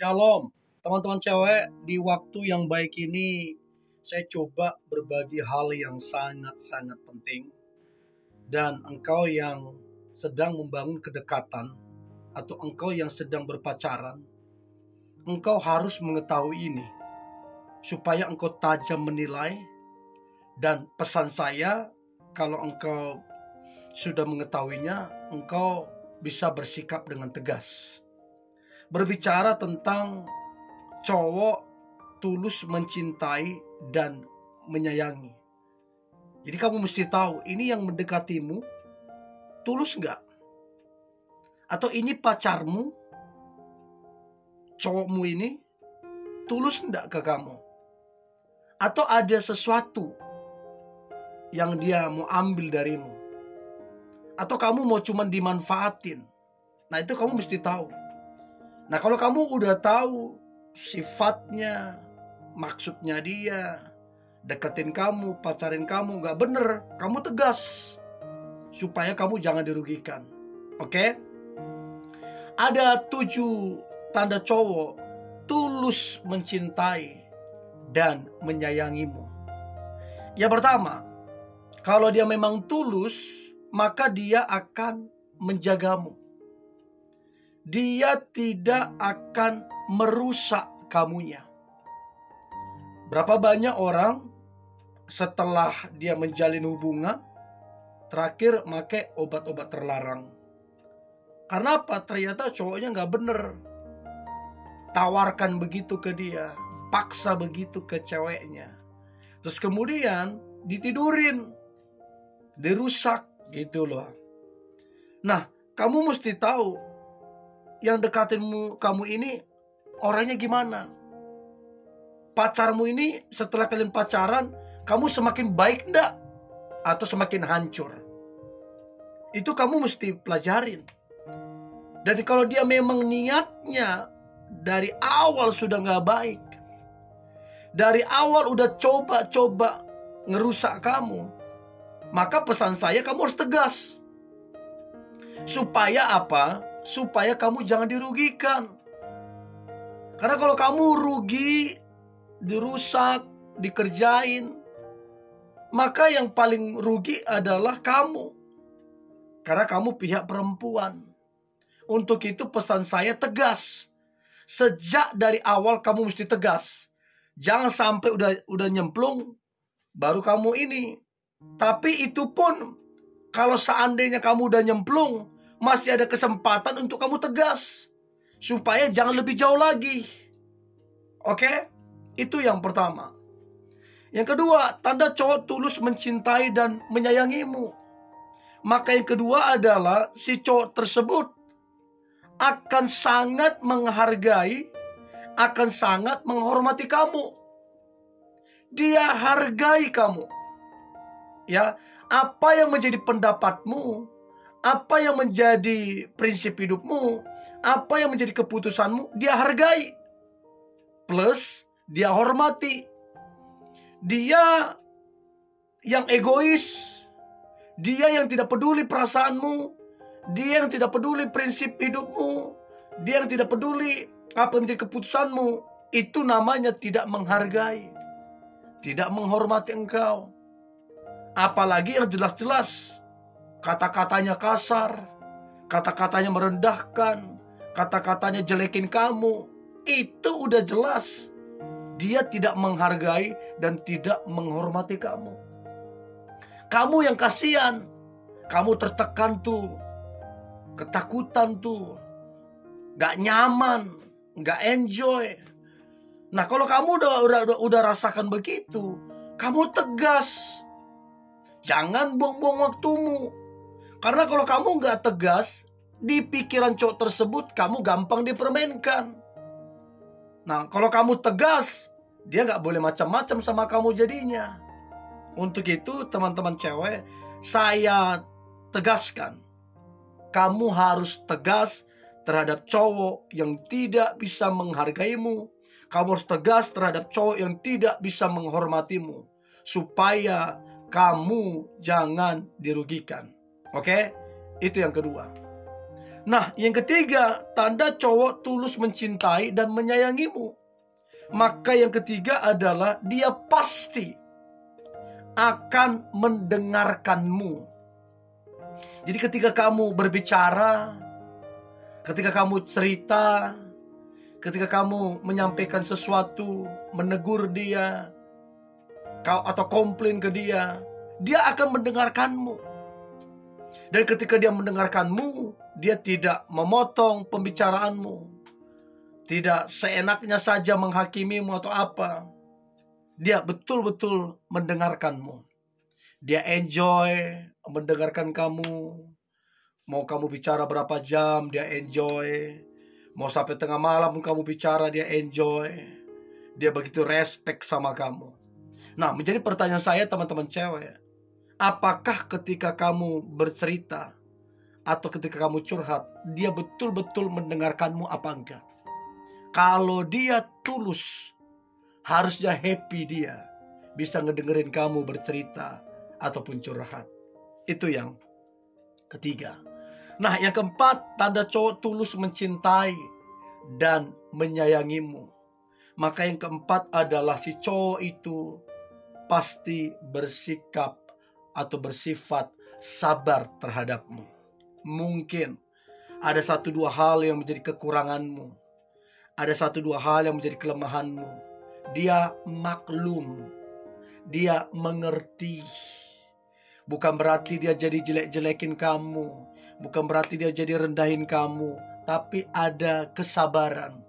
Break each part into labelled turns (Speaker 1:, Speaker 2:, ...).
Speaker 1: Shalom, teman-teman cewek. Di waktu yang baik ini, saya coba berbagi hal yang sangat-sangat penting. Dan engkau yang sedang membangun kedekatan, atau engkau yang sedang berpacaran, engkau harus mengetahui ini, supaya engkau tajam menilai. Dan pesan saya, kalau engkau sudah mengetahuinya, engkau bisa bersikap dengan tegas. Berbicara tentang cowok tulus mencintai dan menyayangi. Jadi kamu mesti tahu, ini yang mendekatimu tulus nggak? Atau ini pacarmu, cowokmu ini tulus nggak ke kamu? Atau ada sesuatu yang dia mau ambil darimu? Atau kamu mau cuman dimanfaatin? Nah, itu kamu mesti tahu. Nah, kalau kamu udah tahu sifatnya, maksudnya dia, deketin kamu, pacarin kamu gak bener, kamu tegas, supaya kamu jangan dirugikan. Oke? Ada 7 tanda cowok tulus mencintai dan menyayangimu. Yang pertama, kalau dia memang tulus, maka dia akan menjagamu. Dia tidak akan merusak kamunya. Berapa banyak orang setelah dia menjalin hubungan, terakhir pakai obat-obat terlarang. Karena apa? Ternyata cowoknya gak bener. Tawarkan begitu ke dia, paksa begitu ke ceweknya. Terus kemudian ditidurin, dirusak gitu loh. Nah, kamu mesti tahu, yang dekatinmu kamu ini orangnya gimana? Pacarmu ini setelah kalian pacaran, kamu semakin baik enggak? Atau semakin hancur? Itu kamu mesti pelajarin. Dan kalau dia memang niatnya dari awal sudah gak baik, dari awal udah coba-coba ngerusak kamu, maka pesan saya, kamu harus tegas. Supaya apa? Supaya kamu jangan dirugikan. Karena kalau kamu rugi, dirusak, dikerjain, maka yang paling rugi adalah kamu. Karena kamu pihak perempuan. Untuk itu pesan saya tegas. Sejak dari awal kamu mesti tegas. Jangan sampai udah nyemplung baru kamu ini. Tapi itu pun kalau seandainya kamu udah nyemplung, masih ada kesempatan untuk kamu tegas, supaya jangan lebih jauh lagi. Oke? Itu yang pertama. Yang kedua, tanda cowok tulus mencintai dan menyayangimu. Maka yang kedua adalah si cowok tersebut akan sangat menghargai, akan sangat menghormati kamu. Dia hargai kamu. Ya, apa yang menjadi pendapatmu, apa yang menjadi prinsip hidupmu, apa yang menjadi keputusanmu, dia hargai. Plus, dia hormati. Dia yang egois, dia yang tidak peduli perasaanmu, dia yang tidak peduli prinsip hidupmu, dia yang tidak peduli apa yang menjadi keputusanmu, itu namanya tidak menghargai, tidak menghormati engkau. Apalagi yang jelas-jelas kata-katanya kasar, kata-katanya merendahkan, kata-katanya jelekin kamu. Itu udah jelas dia tidak menghargai dan tidak menghormati kamu. Kamu yang kasihan, kamu tertekan tuh, ketakutan tuh, gak nyaman, gak enjoy. Nah, kalau kamu udah rasakan begitu, kamu tegas. Jangan buang-buang waktumu. Karena kalau kamu gak tegas, di pikiran cowok tersebut kamu gampang dipermainkan. Nah, kalau kamu tegas, dia gak boleh macam-macam sama kamu jadinya. Untuk itu teman-teman cewek, saya tegaskan, kamu harus tegas terhadap cowok yang tidak bisa menghargaimu. Kamu harus tegas terhadap cowok yang tidak bisa menghormatimu, supaya kamu jangan dirugikan. Oke? Itu yang kedua. Nah, yang ketiga, tanda cowok tulus mencintai dan menyayangimu. Maka yang ketiga adalah dia pasti akan mendengarkanmu. Jadi ketika kamu berbicara, ketika kamu cerita, ketika kamu menyampaikan sesuatu, menegur dia, atau komplain ke dia, dia akan mendengarkanmu. Dan ketika dia mendengarkanmu, dia tidak memotong pembicaraanmu, tidak seenaknya saja menghakimimu atau apa. Dia betul-betul mendengarkanmu. Dia enjoy mendengarkan kamu. Mau kamu bicara berapa jam, dia enjoy. Mau sampai tengah malam kamu bicara, dia enjoy. Dia begitu respect sama kamu. Nah, menjadi pertanyaan saya teman-teman cewek, apakah ketika kamu bercerita atau ketika kamu curhat, dia betul-betul mendengarkanmu apa enggak? Kalau dia tulus, harusnya happy dia bisa ngedengerin kamu bercerita ataupun curhat. Itu yang ketiga. Nah, yang keempat, tanda cowok tulus mencintai dan menyayangimu. Maka yang keempat adalah si cowok itu pasti bersikap atau bersifat sabar terhadapmu. Mungkin ada satu dua hal yang menjadi kekuranganmu, ada satu dua hal yang menjadi kelemahanmu. Dia maklum, dia mengerti. Bukan berarti dia jadi jelek-jelekin kamu, bukan berarti dia jadi rendahin kamu, tapi ada kesabaran.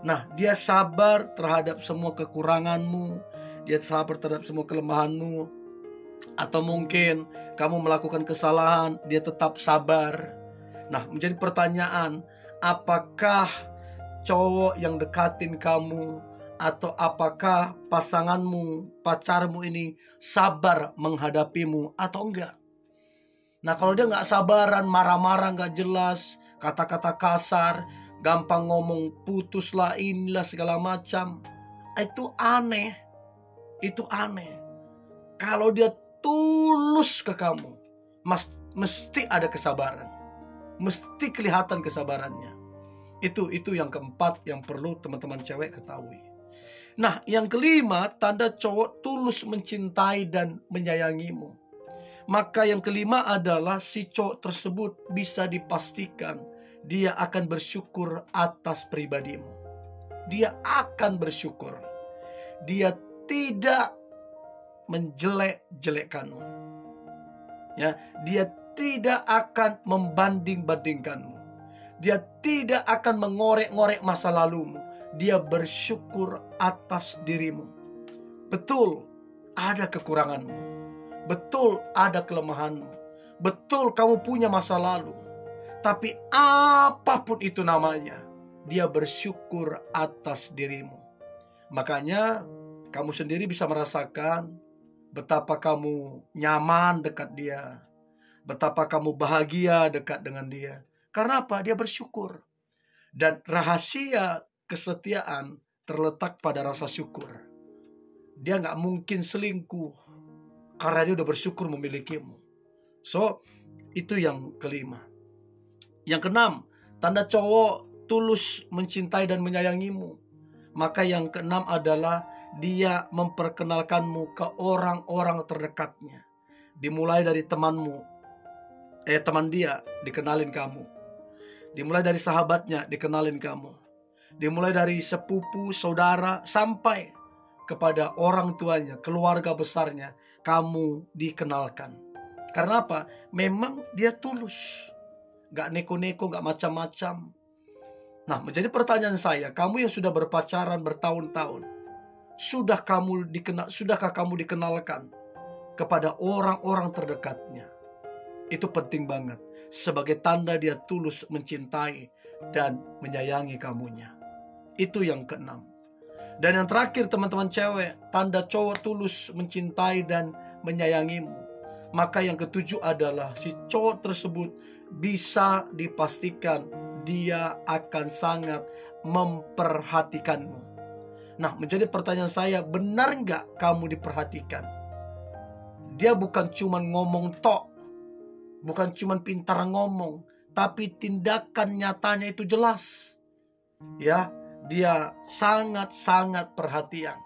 Speaker 1: Nah, dia sabar terhadap semua kekuranganmu, dia sabar terhadap semua kelemahanmu. Atau mungkin kamu melakukan kesalahan, dia tetap sabar. Nah, menjadi pertanyaan, apakah cowok yang dekatin kamu atau apakah pasanganmu, pacarmu ini sabar menghadapimu atau enggak? Nah, kalau dia nggak sabaran, marah-marah, nggak jelas, kata-kata kasar, gampang ngomong putuslah, inilah segala macam, itu aneh. Itu aneh. Kalau dia tulus ke kamu, mesti ada kesabaran, mesti kelihatan kesabarannya. Itu yang keempat yang perlu teman-teman cewek ketahui. Nah, yang kelima, tanda cowok tulus mencintai dan menyayangimu. Maka yang kelima adalah si cowok tersebut bisa dipastikan dia akan bersyukur atas pribadimu. Dia akan bersyukur. Dia tidak menjelek-jelekkanmu. Ya, dia tidak akan membanding-bandingkanmu. Dia tidak akan mengorek-ngorek masa lalumu. Dia bersyukur atas dirimu. Betul, ada kekuranganmu. Betul, ada kelemahanmu. Betul, kamu punya masa lalu. Tapi apapun itu namanya, dia bersyukur atas dirimu. Makanya kamu sendiri bisa merasakan betapa kamu nyaman dekat dia, betapa kamu bahagia dekat dengan dia. Karena apa? Dia bersyukur. Dan rahasia kesetiaan terletak pada rasa syukur. Dia gak mungkin selingkuh karena dia udah bersyukur memilikimu. So, itu yang kelima. Yang keenam, tanda cowok tulus mencintai dan menyayangimu. Maka yang keenam adalah dia memperkenalkanmu ke orang-orang terdekatnya. Dimulai dari temanmu, teman dia dikenalin kamu. Dimulai dari sahabatnya dikenalin kamu. Dimulai dari sepupu, saudara, sampai kepada orang tuanya, keluarga besarnya, kamu dikenalkan. Karena apa? Memang dia tulus. Gak neko-neko, gak macam-macam. Nah, menjadi pertanyaan saya, kamu yang sudah berpacaran bertahun-tahun, sudahkah kamu dikenalkan kepada orang-orang terdekatnya? Itu penting banget. Sebagai tanda dia tulus mencintai dan menyayangi kamunya. Itu yang keenam. Dan yang terakhir teman-teman cewek, tanda cowok tulus mencintai dan menyayangimu. Maka yang ketujuh adalah si cowok tersebut bisa dipastikan dia akan sangat memperhatikanmu. Nah, menjadi pertanyaan saya, benar nggak kamu diperhatikan? Dia bukan cuma ngomong tok, bukan cuma pintar ngomong, tapi tindakan nyatanya itu jelas. Ya, dia sangat-sangat perhatian.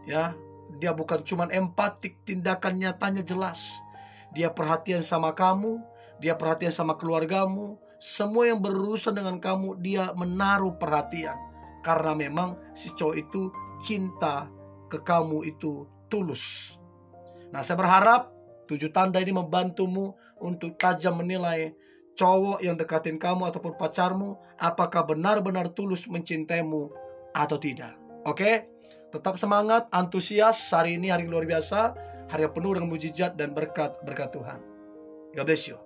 Speaker 1: Ya, dia bukan cuma empatik, tindakan nyatanya jelas. Dia perhatian sama kamu, dia perhatian sama keluargamu, semua yang berurusan dengan kamu dia menaruh perhatian. Karena memang si cowok itu cinta ke kamu itu tulus. Nah, saya berharap 7 tanda ini membantumu untuk tajam menilai cowok yang dekatin kamu ataupun pacarmu, apakah benar-benar tulus mencintaimu atau tidak. Oke? Tetap semangat, antusias. Hari ini hari yang luar biasa, hari yang penuh dengan mujizat dan berkat Tuhan. God bless you.